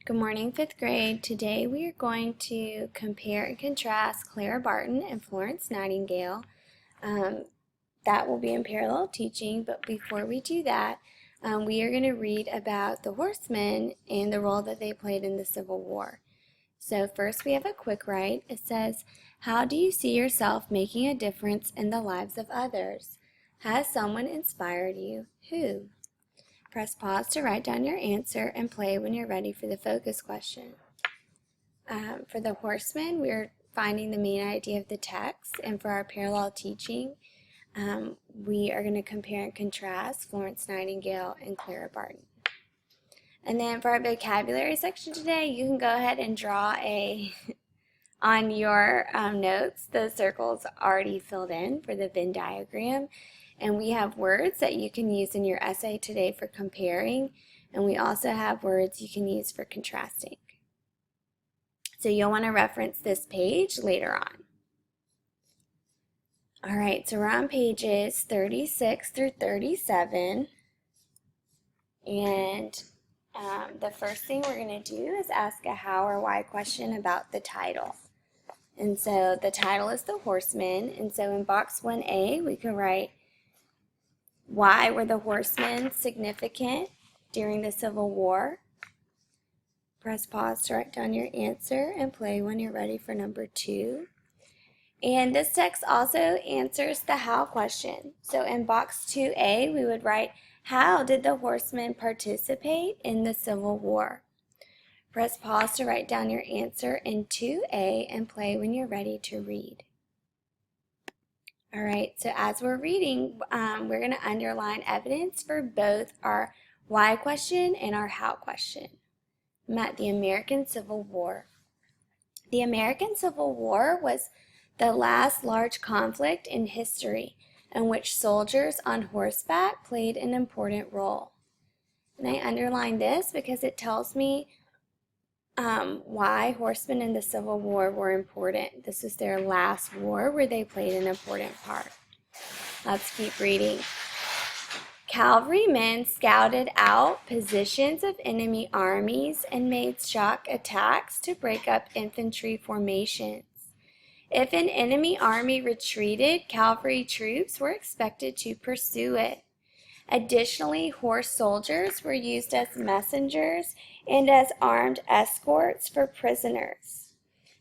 Good morning, 5th grade. Today we are going to compare and contrast Clara Barton and Florence Nightingale. That will be in parallel teaching, but before we do that, we are going to read about the Horsemen and the role that they played in the Civil War. So first we have a quick write. It says, "How do you see yourself making a difference in the lives of others? Has someone inspired you? Who?" Press pause to write down your answer and play when you're ready for the focus question. For the Horsemen, we're finding the main idea of the text, and for our parallel teaching, we are going to compare and contrast Florence Nightingale and Clara Barton. And then for our vocabulary section today, you can go ahead and draw on your notes, the circles already filled in for the Venn diagram. And we have words that you can use in your essay today for comparing, and we also have words you can use for contrasting. So you'll want to reference this page later on. All right, so we're on pages 36 through 37, and the first thing we're going to do is ask a how or why question about the title. And so the title is The Horsemen, and so in box 1A we can write, why were the Horsemen significant during the Civil War? Press pause to write down your answer and play when you're ready for number 2. And this text also answers the how question. So in box 2A, we would write, how did the Horsemen participate in the Civil War? Press pause to write down your answer in 2A and play when you're ready to read. All right, so as we're reading, we're going to underline evidence for both our why question and our how question. I'm at the American Civil War. The American Civil War was the last large conflict in history in which soldiers on horseback played an important role. And I underline this because it tells me why horsemen in the Civil War were important. This is their last war where they played an important part. Let's keep reading. Cavalrymen scouted out positions of enemy armies and made shock attacks to break up infantry formations. If an enemy army retreated, cavalry troops were expected to pursue it. Additionally, horse soldiers were used as messengers and as armed escorts for prisoners.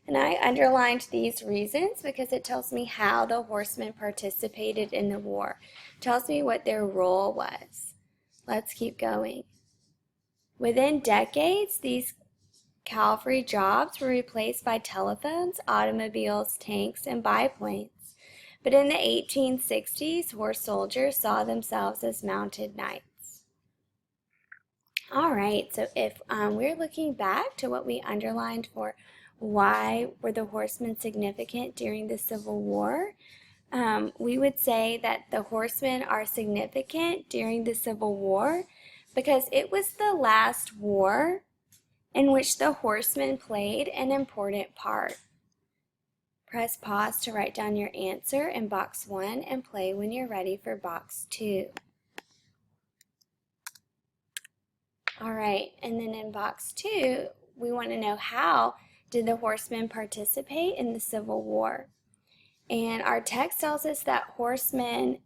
And I underlined these reasons because it tells me how the horsemen participated in the war. It tells me what their role was. Let's keep going. Within decades, these cavalry jobs were replaced by telephones, automobiles, tanks, and biplanes. But in the 1860s, horse soldiers saw themselves as mounted knights. All right, so if we're looking back to what we underlined for why were the horsemen significant during the Civil War, we would say that the horsemen are significant during the Civil War because it was the last war in which the horsemen played an important part. Press pause to write down your answer in box 1 and play when you're ready for box 2. All right, and then in box 2, we want to know how did the horsemen participate in the Civil War? And our text tells us that horsemen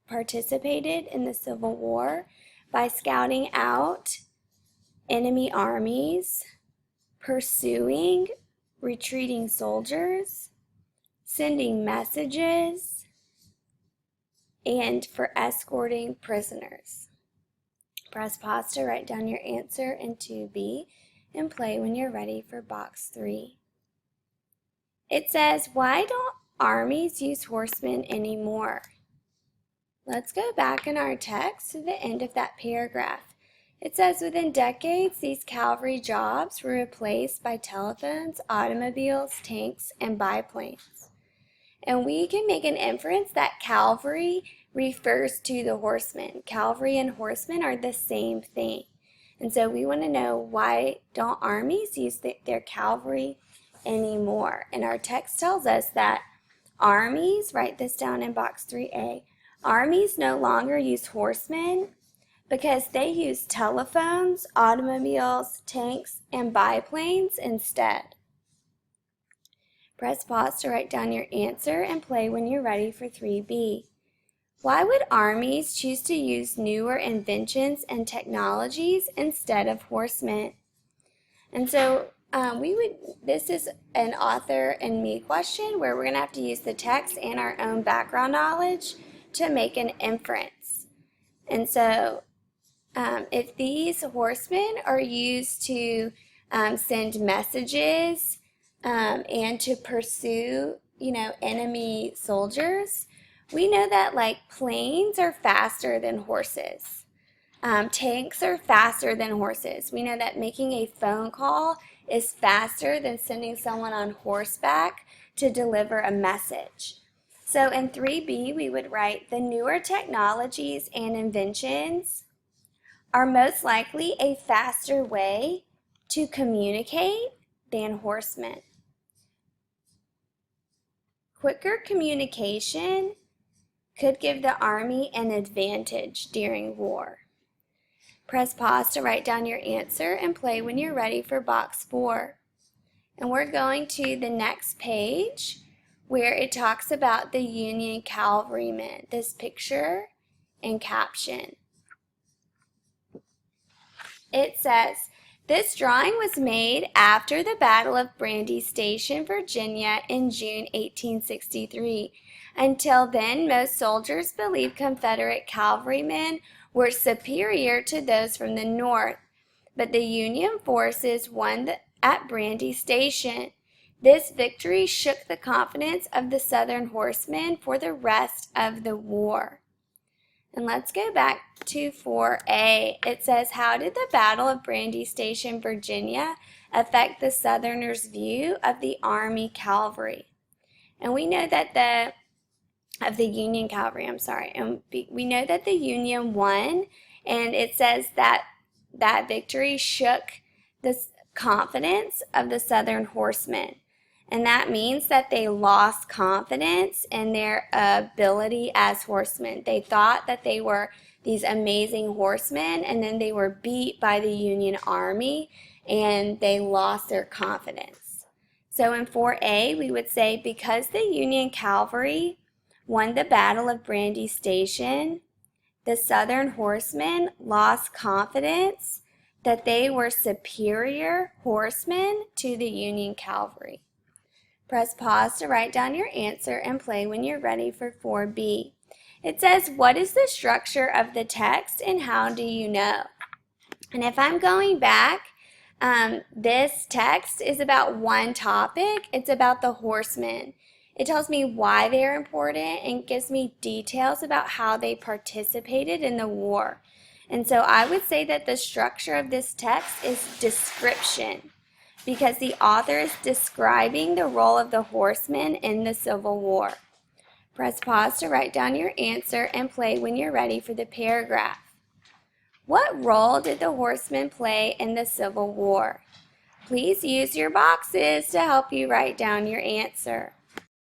participated in the Civil War by scouting out enemy armies, pursuing retreating soldiers, sending messages, and for escorting prisoners. Press pause to write down your answer in 2B and play when you're ready for box 3. It says, why don't armies use horsemen anymore? Let's go back in our text to the end of that paragraph. It says, within decades, these cavalry jobs were replaced by telephones, automobiles, tanks, and biplanes. And we can make an inference that cavalry refers to the horsemen. Cavalry and horsemen are the same thing. And so we want to know, why don't armies use their cavalry anymore? And our text tells us that armies, write this down in box 3A, armies no longer use horsemen, because they used telephones, automobiles, tanks, and biplanes instead. Press pause to write down your answer and play when you're ready for 3B. Why would armies choose to use newer inventions and technologies instead of horsemen? And so this is an author and me question where we're going to have to use the text and our own background knowledge to make an inference. And so if these horsemen are used to send messages and to pursue, enemy soldiers, we know that like planes are faster than horses. Tanks are faster than horses. We know that making a phone call is faster than sending someone on horseback to deliver a message. So in 3B, we would write the newer technologies and inventions are most likely a faster way to communicate than horsemen. Quicker communication could give the army an advantage during war. Press pause to write down your answer and play when you're ready for box 4. And we're going to the next page where it talks about the Union cavalrymen, this picture and caption. It says, this drawing was made after the Battle of Brandy Station, Virginia in June 1863. Until then, most soldiers believed Confederate cavalrymen were superior to those from the North, but the Union forces won at Brandy Station. This victory shook the confidence of the Southern horsemen for the rest of the war. And let's go back to 4A. It says, how did the Battle of Brandy Station, Virginia, affect the Southerners' view of the Army cavalry? And we know that the Union cavalry, and we know that the Union won, and it says that that victory shook the confidence of the Southern horsemen. And that means that they lost confidence in their ability as horsemen. They thought that they were these amazing horsemen, and then they were beat by the Union Army, and they lost their confidence. So in 4A, we would say, because the Union cavalry won the Battle of Brandy Station, the Southern horsemen lost confidence that they were superior horsemen to the Union cavalry. Press pause to write down your answer and play when you're ready for 4B. It says, what is the structure of the text and how do you know? And if I'm going back, this text is about one topic. It's about the horsemen. It tells me why they're important and gives me details about how they participated in the war. And so I would say that the structure of this text is description, because the author is describing the role of the horsemen in the Civil War. Press pause to write down your answer and play when you're ready for the paragraph. What role did the horsemen play in the Civil War? Please use your boxes to help you write down your answer.